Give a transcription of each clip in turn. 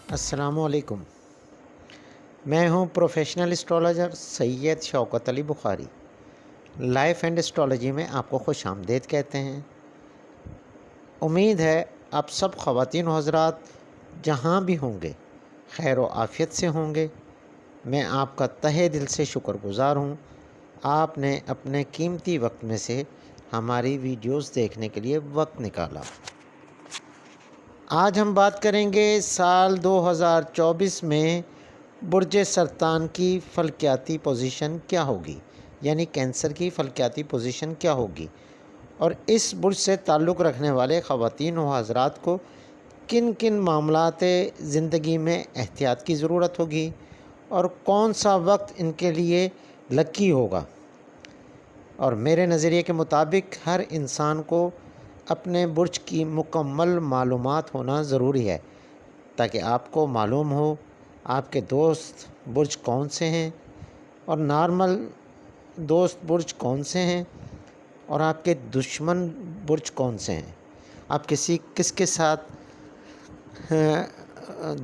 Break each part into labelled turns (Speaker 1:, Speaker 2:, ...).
Speaker 1: السلام علیکم۔ میں ہوں professional astrologer Syed Shaukat Ali Bukhari. Life and astrology میں آپ کو خوش آمدید کہتے ہیں۔ امید ہے آپ سب خواتین و حضرات جہاں بھی ہوں گے خیر و عافیت سے ہوں گے۔ میں آپ کا تہہ دل سے شکر گزار ہوں، آپ نے اپنے قیمتی وقت میں سے ہماری ویڈیوز دیکھنے کے لیے وقت نکالا۔ آج ہم بات کریں گے سال 2024 میں برج سرطان کی فلکیاتی پوزیشن کیا ہوگی، یعنی کینسر کی فلکیاتی پوزیشن کیا ہوگی، اور اس برج سے تعلق رکھنے والے خواتین و حضرات کو کن کن معاملات زندگی میں احتیاط کی ضرورت ہوگی اور کون سا وقت ان کے لیے لکی ہوگا۔ اور میرے نظریے کے مطابق ہر انسان کو اپنے برج کی مکمل معلومات ہونا ضروری ہے تاکہ آپ کو معلوم ہو آپ کے دوست برج کون سے ہیں اور نارمل دوست برج کون سے ہیں اور آپ کے دشمن برج کون سے ہیں۔ آپ کس کے ساتھ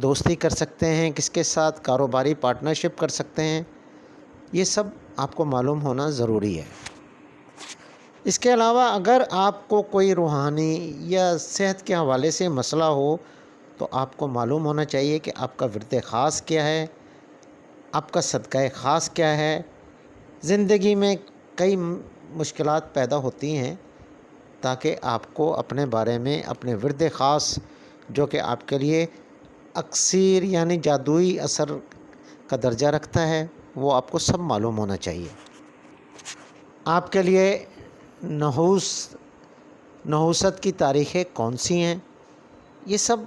Speaker 1: دوستی کر سکتے ہیں، کس کے ساتھ کاروباری پارٹنرشپ کر سکتے ہیں، یہ سب آپ کو معلوم ہونا ضروری ہے۔ اس کے علاوہ اگر آپ کو کوئی روحانی یا صحت کے حوالے سے مسئلہ ہو تو آپ کو معلوم ہونا چاہیے کہ آپ کا ورد خاص کیا ہے، آپ کا صدقہ خاص کیا ہے۔ زندگی میں کئی مشکلات پیدا ہوتی ہیں تاکہ آپ کو اپنے بارے میں اپنے ورد خاص جو کہ آپ کے لیے اکسیر یعنی جادوئی اثر کا درجہ رکھتا ہے وہ آپ کو سب معلوم ہونا چاہیے۔ آپ کے لیے نحوست کی تاریخیں کون سی ہیں، یہ سب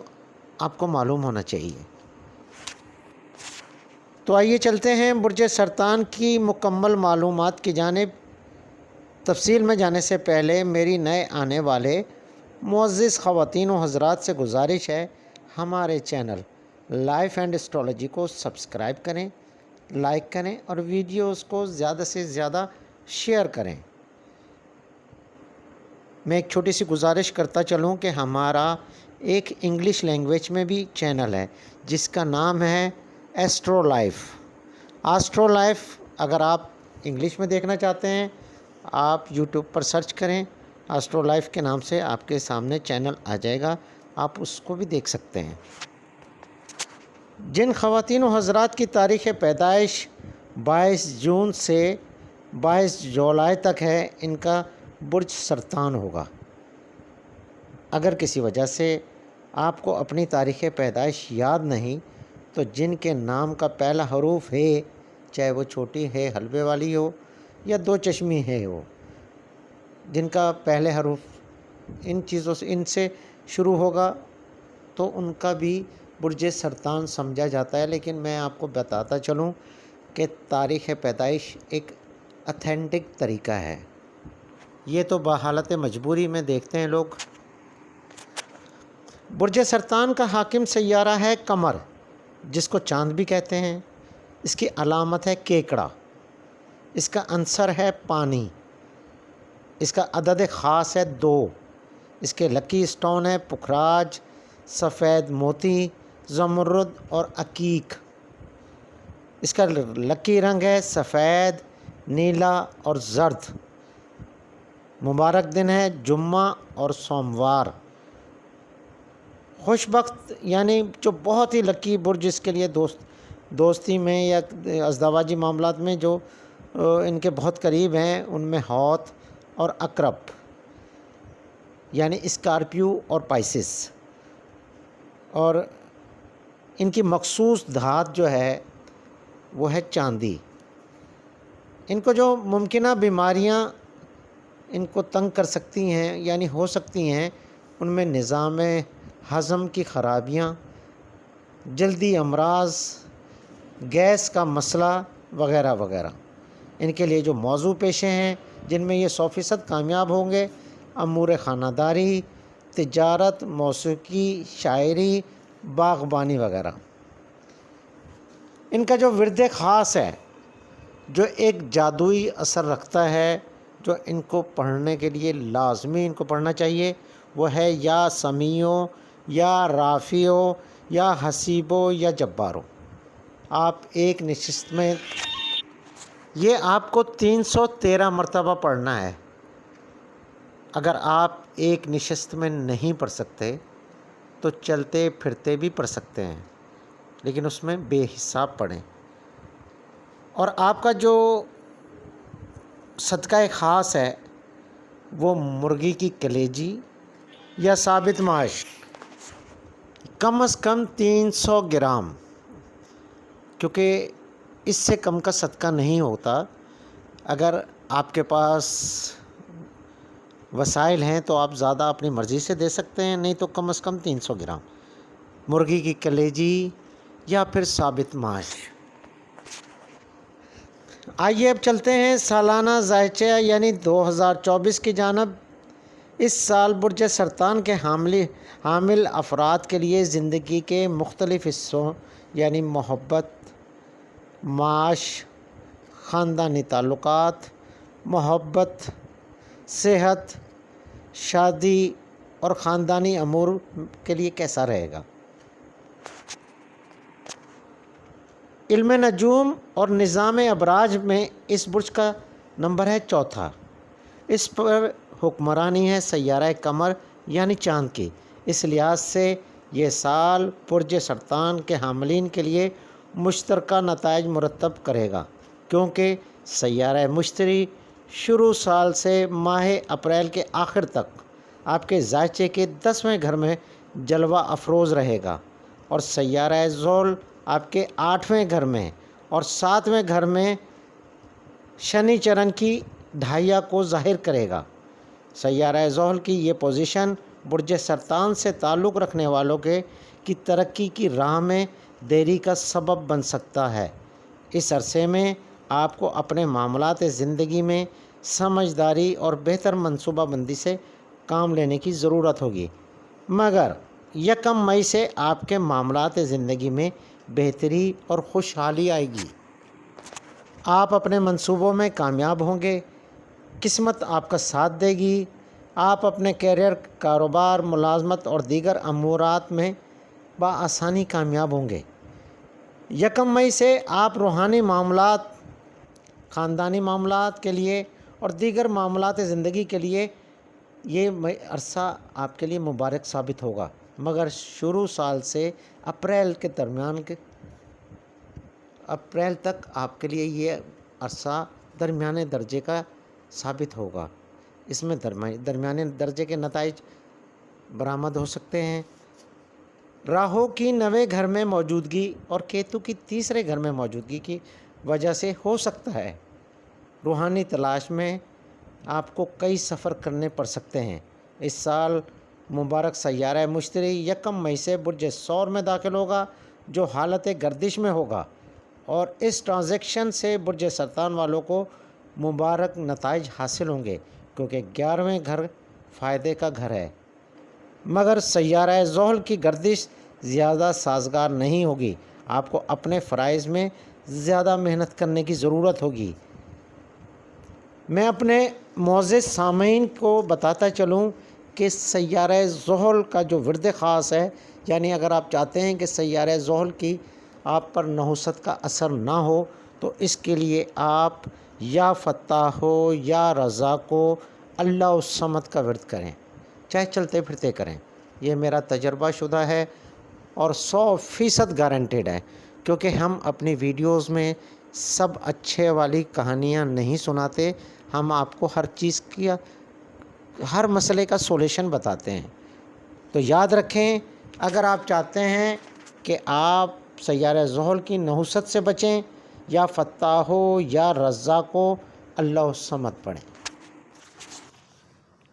Speaker 1: آپ کو معلوم ہونا چاہیے۔ تو آئیے چلتے ہیں برج سرطان کی مکمل معلومات کی جانب۔ تفصیل میں جانے سے پہلے میری نئے آنے والے معزز خواتین و حضرات سے گزارش ہے ہمارے چینل لائف اینڈ اسٹرالوجی کو سبسکرائب کریں، لائک کریں اور ویڈیوز کو زیادہ سے زیادہ شیئر کریں۔ میں ایک چھوٹی سی گزارش کرتا چلوں کہ ہمارا ایک انگلش لینگویج میں بھی چینل ہے جس کا نام ہے ایسٹرو لائف۔ اگر آپ انگلش میں دیکھنا چاہتے ہیں آپ یوٹیوب پر سرچ کریں، ایسٹرو لائف کے نام سے آپ کے سامنے چینل آ جائے گا، آپ اس کو بھی دیکھ سکتے ہیں۔ جن خواتین و حضرات کی تاریخ پیدائش 22 جون سے 22 جولائی تک ہے ان کا برج سرطان ہوگا۔ اگر کسی وجہ سے آپ کو اپنی تاریخ پیدائش یاد نہیں تو جن کے نام کا پہلا حروف ہے، چاہے وہ چھوٹی ہے حلبے والی ہو یا دو چشمی ہے ہو، جن کا پہلے حروف ان سے شروع ہوگا تو ان کا بھی برج سرطان سمجھا جاتا ہے۔ لیکن میں آپ کو بتاتا چلوں کہ تاریخ پیدائش ایک اتھینٹک طریقہ ہے، یہ تو بحالت مجبوری میں دیکھتے ہیں لوگ۔ برج سرطان کا حاکم سیارہ ہے قمر، جس کو چاند بھی کہتے ہیں۔ اس کی علامت ہے کیکڑا، اس کا عنصر ہے پانی، اس کا عدد خاص ہے 2، اس کے لکی اسٹون ہے پکھراج، سفید موتی، زمرد اور عقیق۔ اس کا لکی رنگ ہے سفید، نیلا اور زرد۔ مبارک دن ہے جمعہ اور سوموار۔ خوش بخت یعنی جو بہت ہی لکی برج جس کے لیے دوستی میں یا ازدواجی معاملات میں جو ان کے بہت قریب ہیں ان میں حوت اور عقرب یعنی اسکارپیو اور پائسس، اور ان کی مخصوص دھات جو ہے وہ ہے چاندی۔ ان کو جو ممکنہ بیماریاں ان کو تنگ کر سکتی ہیں یعنی ہو سکتی ہیں ان میں نظام ہضم کی خرابیاں، جلدی امراض، گیس کا مسئلہ وغیرہ وغیرہ۔ ان کے لیے جو موضوع پیشے ہیں جن میں یہ 100% کامیاب ہوں گے: امور خانہ داری، تجارت، موسیقی، شاعری، باغبانی وغیرہ۔ ان کا جو ورد خاص ہے جو ایک جادوئی اثر رکھتا ہے، جو ان کو پڑھنے کے لیے لازمی ان کو پڑھنا چاہیے، وہ ہے یا سمیعو یا رافعو یا حسیبو یا جبارو، آپ ایک نشست میں یہ آپ کو 313 مرتبہ پڑھنا ہے۔ اگر آپ ایک نشست میں نہیں پڑھ سکتے تو چلتے پھرتے بھی پڑھ سکتے ہیں، لیکن اس میں بے حساب پڑھیں۔ اور آپ کا جو صدقہ خاص ہے وہ مرغی کی کلیجی یا ثابت ماش، کم از کم 300 گرام، کیونکہ اس سے کم کا صدقہ نہیں ہوتا۔ اگر آپ کے پاس وسائل ہیں تو آپ زیادہ اپنی مرضی سے دے سکتے ہیں، نہیں تو کم از کم 300 گرام مرغی کی کلیجی یا پھر ثابت ماش۔ آئیے اب چلتے ہیں سالانہ ذائچہ یعنی 2024 کی جانب۔ اس سال برج سرطان کے حامل افراد کے لیے زندگی کے مختلف حصوں یعنی محبت، معاش، خاندانی تعلقات، محبت، صحت، شادی اور خاندانی امور کے لیے کیسا رہے گا۔ علم نجوم اور نظام ابراج میں اس برج کا نمبر ہے 4۔ اس پر حکمرانی ہے سیارہ قمر یعنی چاند کی۔ اس لحاظ سے یہ سال برج سرطان کے حاملین کے لیے مشترکہ نتائج مرتب کرے گا، کیونکہ سیارہ مشتری شروع سال سے ماہ اپریل کے آخر تک آپ کے ذائچے کے 10ویں گھر میں جلوہ افروز رہے گا، اور سیارہ زحل آپ کے 8ویں گھر میں اور 7ویں گھر میں شنی چرن کی ڈھائیا کو ظاہر کرے گا۔ سیارہ زحل کی یہ پوزیشن برج سرطان سے تعلق رکھنے والوں کی ترقی کی راہ میں دیری کا سبب بن سکتا ہے۔ اس عرصے میں آپ کو اپنے معاملات زندگی میں سمجھداری اور بہتر منصوبہ بندی سے کام لینے کی ضرورت ہوگی، مگر 1 مئی سے آپ کے معاملات زندگی میں بہتری اور خوشحالی آئے گی۔ آپ اپنے منصوبوں میں کامیاب ہوں گے، قسمت آپ کا ساتھ دے گی۔ آپ اپنے کیریئر، کاروبار، ملازمت اور دیگر امورات میں بآسانی کامیاب ہوں گے۔ 1 مئی سے آپ روحانی معاملات، خاندانی معاملات کے لیے اور دیگر معاملات زندگی کے لیے یہ عرصہ آپ کے لیے مبارک ثابت ہوگا، مگر شروع سال سے اپریل تک آپ کے لیے یہ عرصہ درمیانے درجے کا ثابت ہوگا۔ اس میں درمیانے درجے کے نتائج برآمد ہو سکتے ہیں۔ راہو کی 9ویں گھر میں موجودگی اور کیتو کی 3رے گھر میں موجودگی کی وجہ سے ہو سکتا ہے روحانی تلاش میں آپ کو کئی سفر کرنے پڑ سکتے ہیں۔ اس سال مبارک سیارہ مشتری 1 مئی سے برج ثور میں داخل ہوگا، جو حالت گردش میں ہوگا، اور اس ٹرانزیکشن سے برج سرطان والوں کو مبارک نتائج حاصل ہوں گے، کیونکہ 11ویں گھر فائدے کا گھر ہے، مگر سیارہ زحل کی گردش زیادہ سازگار نہیں ہوگی۔ آپ کو اپنے فرائض میں زیادہ محنت کرنے کی ضرورت ہوگی۔ میں اپنے معزز سامعین کو بتاتا چلوں کہ سیارہ زحل کا جو ورد خاص ہے، یعنی اگر آپ چاہتے ہیں کہ سیارہ زحل کی آپ پر نحوست کا اثر نہ ہو تو اس کے لیے آپ یا فتاح ہو یا رزاق ہو اللہ الصمد کا ورد کریں، چاہے چلتے پھرتے کریں۔ یہ میرا تجربہ شدہ ہے اور 100% گارنٹیڈ ہے، کیونکہ ہم اپنی ویڈیوز میں سب اچھے والی کہانیاں نہیں سناتے، ہم آپ کو ہر چیز کی، ہر مسئلے کا سولوشن بتاتے ہیں۔ تو یاد رکھیں، اگر آپ چاہتے ہیں کہ آپ سیارہ زحل کی نحوست سے بچیں، یا فتاح ہو یا رزاق ہو اللہ الصمد پڑھیں۔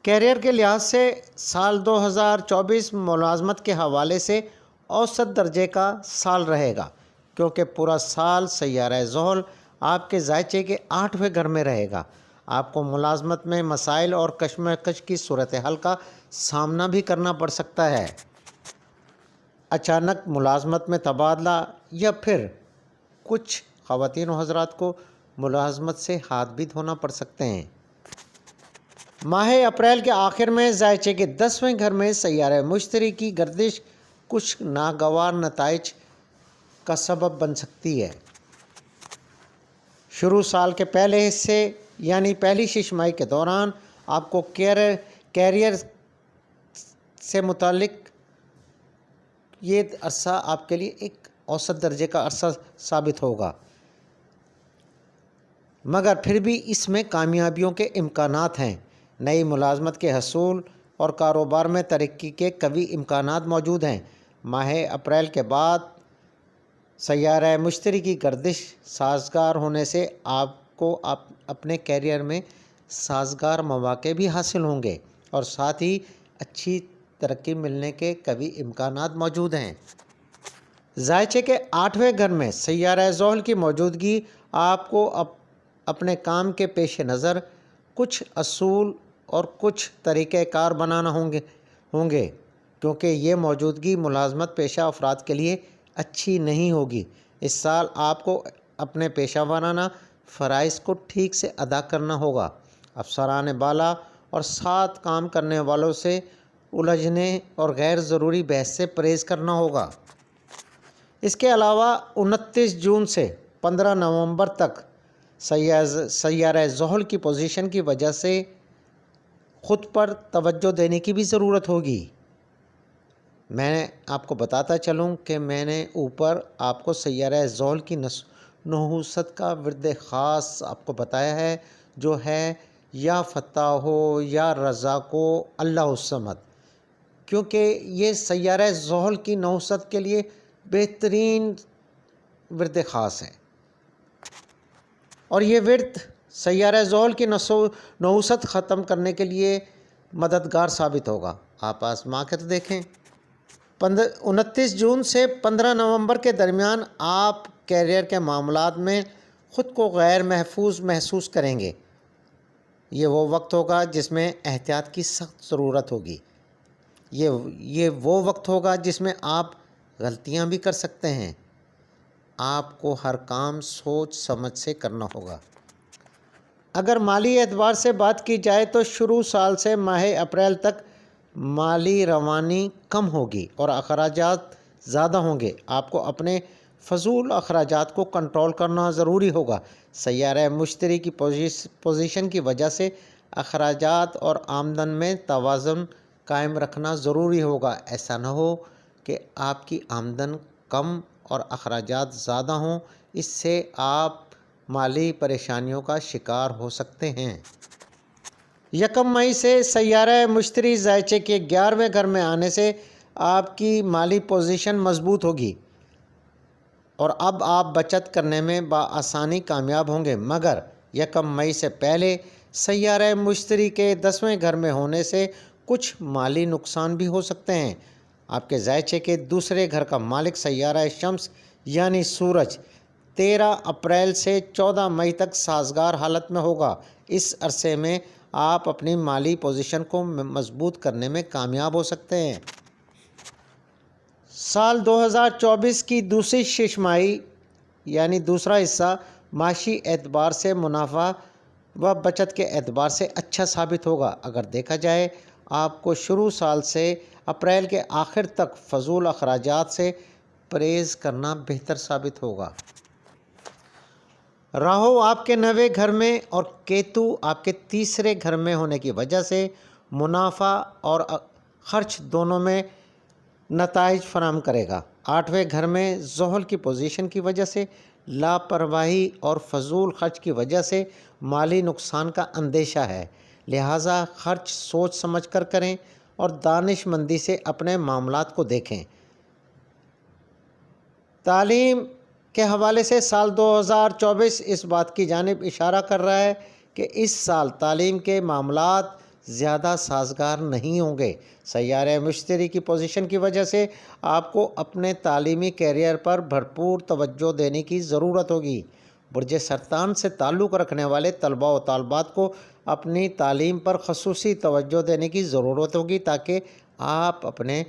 Speaker 1: کیریئر کے لحاظ سے سال 2024 ملازمت کے حوالے سے اوسط درجے کا سال رہے گا، کیونکہ پورا سال سیارہ زحل آپ کے ذائچے کے 8ویں گھر میں رہے گا۔ آپ کو ملازمت میں مسائل اور کشمکش کی صورتحال کا سامنا بھی کرنا پڑ سکتا ہے۔ اچانک ملازمت میں تبادلہ، یا پھر کچھ خواتین و حضرات کو ملازمت سے ہاتھ بھی دھونا پڑ سکتے ہیں۔ ماہ اپریل کے آخر میں ذائچے کے 10ویں گھر میں سیارہ مشتری کی گردش کچھ ناگوار نتائج کا سبب بن سکتی ہے۔ شروع سال کے پہلے حصے یعنی پہلی 6 ماہی کے دوران آپ کو کیریئر سے متعلق یہ عرصہ آپ کے لیے ایک اوسط درجے کا عرصہ ثابت ہوگا، مگر پھر بھی اس میں کامیابیوں کے امکانات ہیں۔ نئی ملازمت کے حصول اور کاروبار میں ترقی کے قوی امکانات موجود ہیں۔ ماہ اپریل کے بعد سیارہ مشتری کی گردش سازگار ہونے سے آپ کو اپنے کیریئر میں سازگار مواقع بھی حاصل ہوں گے اور ساتھ ہی اچھی ترقی ملنے کے قوی امکانات موجود ہیں۔ ذائچے کے 8ویں گھر میں سیارہ زحل کی موجودگی آپ کو اپنے کام کے پیش نظر کچھ اصول اور کچھ طریقہ کار بنانا ہوں گے کیونکہ یہ موجودگی ملازمت پیشہ افراد کے لیے اچھی نہیں ہوگی۔ اس سال آپ کو اپنے پیشہ ورانہ فرائض کو ٹھیک سے ادا کرنا ہوگا۔ افسران بالا اور ساتھ کام کرنے والوں سے الجھنے اور غیر ضروری بحث سے پرہیز کرنا ہوگا۔ اس کے علاوہ 29 جون سے 15 نومبر تک سیارہ زحل کی پوزیشن کی وجہ سے خود پر توجہ دینے کی بھی ضرورت ہوگی۔ میں آپ کو بتاتا چلوں کہ میں نے اوپر آپ کو سیارہ زحل کی نحوست کا ورد خاص آپ کو بتایا ہے، جو ہے یا فتح ہو یا رضا کو اللہ الصمد، کیونکہ یہ سیارہ زحل کی نحوست کے لیے بہترین ورد خاص ہے، اور یہ ورد سیارہ زحل کی نحوست ختم کرنے کے لیے مددگار ثابت ہوگا۔ آپ آزما کر دیکھیں۔ 29 جون سے 15 نومبر کے درمیان آپ کیریئر کے معاملات میں خود کو غیر محفوظ محسوس کریں گے۔ یہ وہ وقت ہوگا جس میں احتیاط کی سخت ضرورت ہوگی۔ یہ وہ وقت ہوگا جس میں آپ غلطیاں بھی کر سکتے ہیں۔ آپ کو ہر کام سوچ سمجھ سے کرنا ہوگا۔ اگر مالی اعتبار سے بات کی جائے تو شروع سال سے ماہ اپریل تک مالی روانی کم ہوگی اور اخراجات زیادہ ہوں گے۔ آپ کو اپنے فضول اخراجات کو کنٹرول کرنا ضروری ہوگا۔ سیارہ مشتری کی پوزیشن کی وجہ سے اخراجات اور آمدن میں توازن قائم رکھنا ضروری ہوگا۔ ایسا نہ ہو کہ آپ کی آمدن کم اور اخراجات زیادہ ہوں، اس سے آپ مالی پریشانیوں کا شکار ہو سکتے ہیں۔ 1 مئی سے سیارہ مشتری ذائچے کے 11ویں گھر میں آنے سے آپ کی مالی پوزیشن مضبوط ہوگی اور اب آپ بچت کرنے میں بآسانی کامیاب ہوں گے، مگر 1 مئی سے پہلے سیارہ مشتری کے 10ویں گھر میں ہونے سے کچھ مالی نقصان بھی ہو سکتے ہیں۔ آپ کے ذائچے کے دوسرے گھر کا مالک سیارہ شمس یعنی سورج 13 اپریل سے 14 مئی تک سازگار حالت میں ہوگا۔ اس عرصے میں آپ اپنی مالی پوزیشن کو مضبوط کرنے میں کامیاب ہو سکتے ہیں۔ سال 2024 کی دوسری 6 ماہی یعنی دوسرا حصہ معاشی اعتبار سے منافع و بچت کے اعتبار سے اچھا ثابت ہوگا۔ اگر دیکھا جائے آپ کو شروع سال سے اپریل کے آخر تک فضول اخراجات سے پرہیز کرنا بہتر ثابت ہوگا۔ راہو آپ کے 9ویں گھر میں اور کیتو آپ کے تیسرے گھر میں ہونے کی وجہ سے منافع اور خرچ دونوں میں نتائج فراہم کرے گا۔ 8ویں گھر میں زحل کی پوزیشن کی وجہ سے لاپرواہی اور فضول خرچ کی وجہ سے مالی نقصان کا اندیشہ ہے، لہٰذا خرچ سوچ سمجھ کر کریں اور دانش مندی سے اپنے معاملات کو دیکھیں۔ تعلیم کے حوالے سے سال 2024 اس بات کی جانب اشارہ کر رہا ہے کہ اس سال تعلیم کے معاملات زیادہ سازگار نہیں ہوں گے۔ سیارہ مشتری کی پوزیشن کی وجہ سے آپ کو اپنے تعلیمی کیریئر پر بھرپور توجہ دینے کی ضرورت ہوگی۔ برج سرطان سے تعلق رکھنے والے طلباء و طالبات کو اپنی تعلیم پر خصوصی توجہ دینے کی ضرورت ہوگی تاکہ آپ اپنے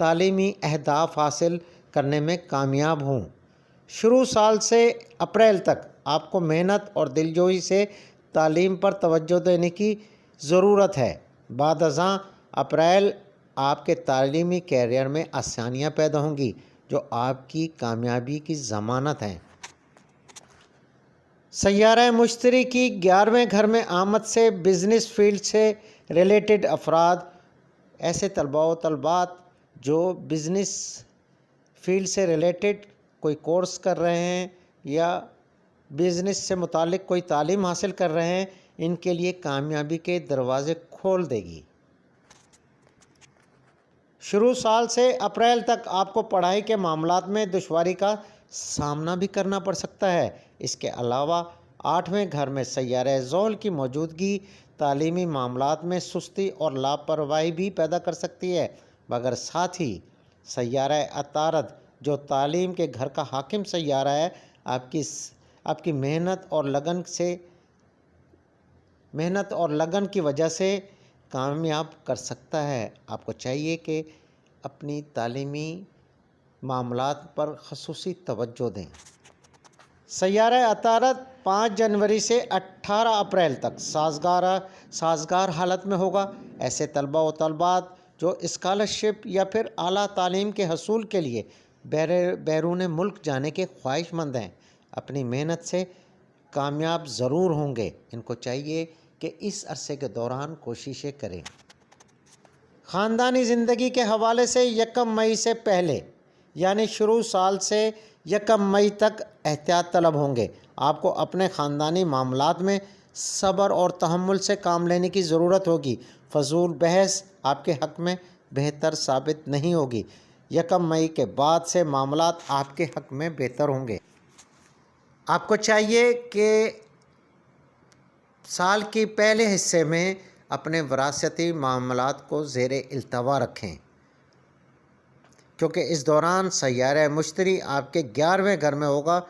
Speaker 1: تعلیمی اہداف حاصل کرنے میں کامیاب ہوں۔ شروع سال سے اپریل تک آپ کو محنت اور دلجوئی سے تعلیم پر توجہ دینے کی ضرورت ہے۔ بعد ازاں اپریل آپ کے تعلیمی کیریئر میں آسانیاں پیدا ہوں گی جو آپ کی کامیابی کی ضمانت ہیں۔ سیارہ مشتری کی 11ویں گھر میں آمد سے بزنس فیلڈ سے ریلیٹڈ افراد، ایسے طلباء و طالبات جو بزنس فیلڈ سے ریلیٹڈ کوئی کورس کر رہے ہیں یا بزنس سے متعلق کوئی تعلیم حاصل کر رہے ہیں، ان کے لیے کامیابی کے دروازے کھول دے گی۔ شروع سال سے اپریل تک آپ کو پڑھائی کے معاملات میں دشواری کا سامنا بھی کرنا پڑ سکتا ہے۔ اس کے علاوہ 8ویں گھر میں سیارہ زحل کی موجودگی تعلیمی معاملات میں سستی اور لاپرواہی بھی پیدا کر سکتی ہے، مگر ساتھ ہی سیارہ عطارد جو تعلیم کے گھر کا حاکم سیارہ ہے، آپ کی محنت اور لگن کی وجہ سے کامیاب کر سکتا ہے۔ آپ کو چاہیے کہ اپنی تعلیمی معاملات پر خصوصی توجہ دیں۔ سیارہ عطارد 5 جنوری سے 18 اپریل تک سازگار حالت میں ہوگا۔ ایسے طلباء و طالبات جو اسکالرشپ یا پھر اعلیٰ تعلیم کے حصول کے لیے بیرون ملک جانے کے خواہش مند ہیں، اپنی محنت سے کامیاب ضرور ہوں گے۔ ان کو چاہیے کہ اس عرصے کے دوران کوششیں کریں۔ خاندانی زندگی کے حوالے سے 1 مئی سے پہلے یعنی شروع سال سے 1 مئی تک احتیاط طلب ہوں گے۔ آپ کو اپنے خاندانی معاملات میں صبر اور تحمل سے کام لینے کی ضرورت ہوگی۔ فضول بحث آپ کے حق میں بہتر ثابت نہیں ہوگی۔ 1 مئی کے بعد سے معاملات آپ کے حق میں بہتر ہوں گے۔ آپ کو چاہیے کہ سال کے پہلے حصے میں اپنے وراثتی معاملات کو زیر التوا رکھیں، کیونکہ اس دوران سیارہ مشتری آپ کے 11ویں گھر میں ہوگا،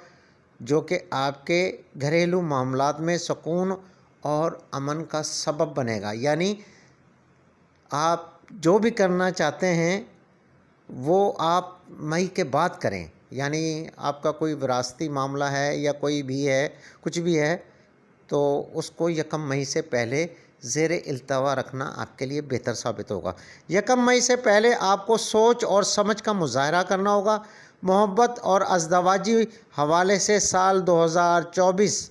Speaker 1: جو کہ آپ کے گھریلو معاملات میں سکون اور امن کا سبب بنے گا۔ یعنی آپ جو بھی کرنا چاہتے ہیں وہ آپ مئی کے بعد کریں۔ یعنی آپ کا کوئی وراثتی معاملہ ہے یا کوئی بھی ہے، کچھ بھی ہے، تو اس کو 1 مئی سے پہلے زیر التوا رکھنا آپ کے لیے بہتر ثابت ہوگا۔ 1 مئی سے پہلے آپ کو سوچ اور سمجھ کا مظاہرہ کرنا ہوگا۔ محبت اور ازدواجی حوالے سے سال 2024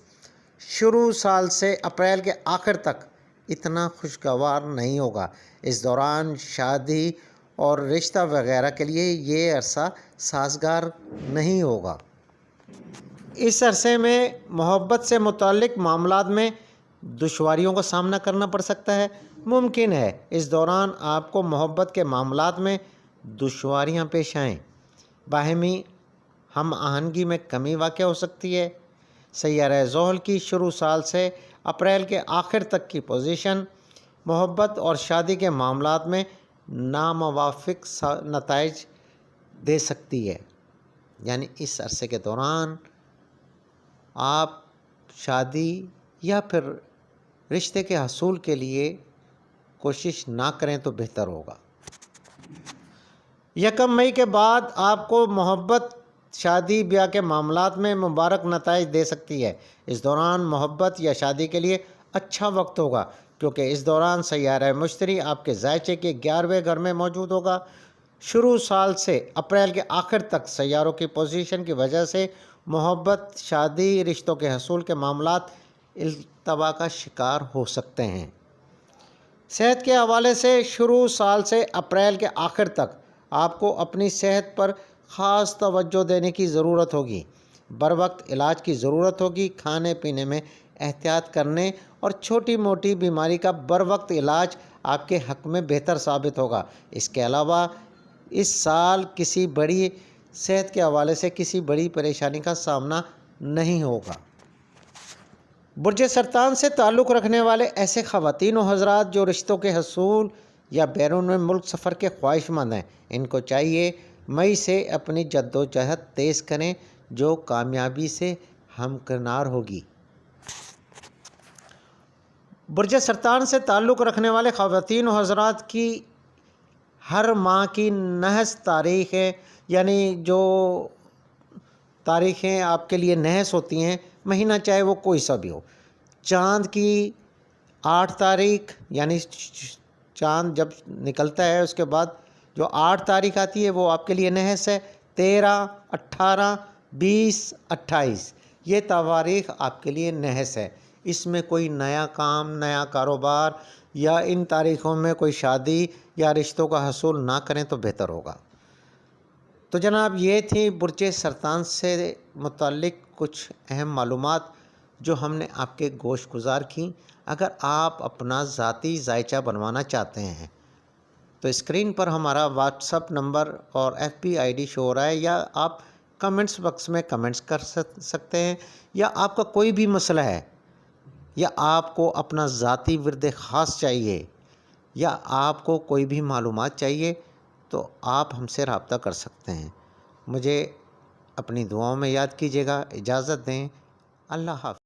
Speaker 1: شروع سال سے اپریل کے آخر تک اتنا خوشگوار نہیں ہوگا۔ اس دوران شادی اور رشتہ وغیرہ کے لیے یہ عرصہ سازگار نہیں ہوگا۔ اس عرصے میں محبت سے متعلق معاملات میں دشواریوں کا سامنا کرنا پڑ سکتا ہے۔ ممکن ہے اس دوران آپ کو محبت کے معاملات میں دشواریاں پیش آئیں، باہمی ہم آہنگی میں کمی واقع ہو سکتی ہے۔ سیارہ زحل کی شروع سال سے اپریل کے آخر تک کی پوزیشن محبت اور شادی کے معاملات میں ناموافق نتائج دے سکتی ہے۔ یعنی اس عرصے کے دوران آپ شادی یا پھر رشتے کے حصول کے لیے کوشش نہ کریں تو بہتر ہوگا۔ 1 مئی کے بعد آپ کو محبت شادی بیاہ کے معاملات میں مبارک نتائج دے سکتی ہے۔ اس دوران محبت یا شادی کے لیے اچھا وقت ہوگا، کیونکہ اس دوران سیارہ مشتری آپ کے ذائچے کے 11ویں گھر میں موجود ہوگا۔ شروع سال سے اپریل کے آخر تک سیاروں کی پوزیشن کی وجہ سے محبت، شادی، رشتوں کے حصول کے معاملات التوا کا شکار ہو سکتے ہیں۔ صحت کے حوالے سے شروع سال سے اپریل کے آخر تک آپ کو اپنی صحت پر خاص توجہ دینے کی ضرورت ہوگی۔ بروقت علاج کی ضرورت ہوگی۔ کھانے پینے میں احتیاط کرنے اور چھوٹی موٹی بیماری کا بروقت علاج آپ کے حق میں بہتر ثابت ہوگا۔ اس کے علاوہ اس سال کسی بڑی صحت کے حوالے سے کسی بڑی پریشانی کا سامنا نہیں ہوگا۔ برج سرطان سے تعلق رکھنے والے ایسے خواتین و حضرات جو رشتوں کے حصول یا بیرون ملک سفر کے خواہش مند ہیں، ان کو چاہیے مئی سے اپنی جدوجہد تیز کریں جو کامیابی سے ہمکنار ہوگی۔ برج سرطان سے تعلق رکھنے والے خواتین و حضرات کی ہر ماہ کی نحس تاریخیں، یعنی جو تاریخیں آپ کے لیے نحس ہوتی ہیں، مہینہ چاہے وہ کوئی سا بھی ہو، چاند کی 8 تاریخ یعنی چاند جب نکلتا ہے اس کے بعد جو 8 تاریخ آتی ہے وہ آپ کے لیے نحس ہے۔ 13، 18، 20، 28 یہ تواریخ آپ کے لیے نحس ہے۔ اس میں کوئی نیا کام، نیا کاروبار یا ان تاریخوں میں کوئی شادی یا رشتوں کا حصول نہ کریں تو بہتر ہوگا۔ تو جناب یہ تھی برج سرطان سے متعلق کچھ اہم معلومات جو ہم نے آپ کے گوش گزار کیں۔ اگر آپ اپنا ذاتی ذائچہ بنوانا چاہتے ہیں تو اسکرین پر ہمارا واٹس اپ نمبر اور FB ID شو ہو رہا ہے، یا آپ کمنٹس باکس میں کمنٹس کر سکتے ہیں، یا آپ کا کوئی بھی مسئلہ ہے، یا آپ کو اپنا ذاتی ورد خاص چاہیے، یا آپ کو کوئی بھی معلومات چاہیے تو آپ ہم سے رابطہ کر سکتے ہیں۔ مجھے اپنی دعاؤں میں یاد کیجیے گا۔ اجازت دیں۔ اللہ حافظ۔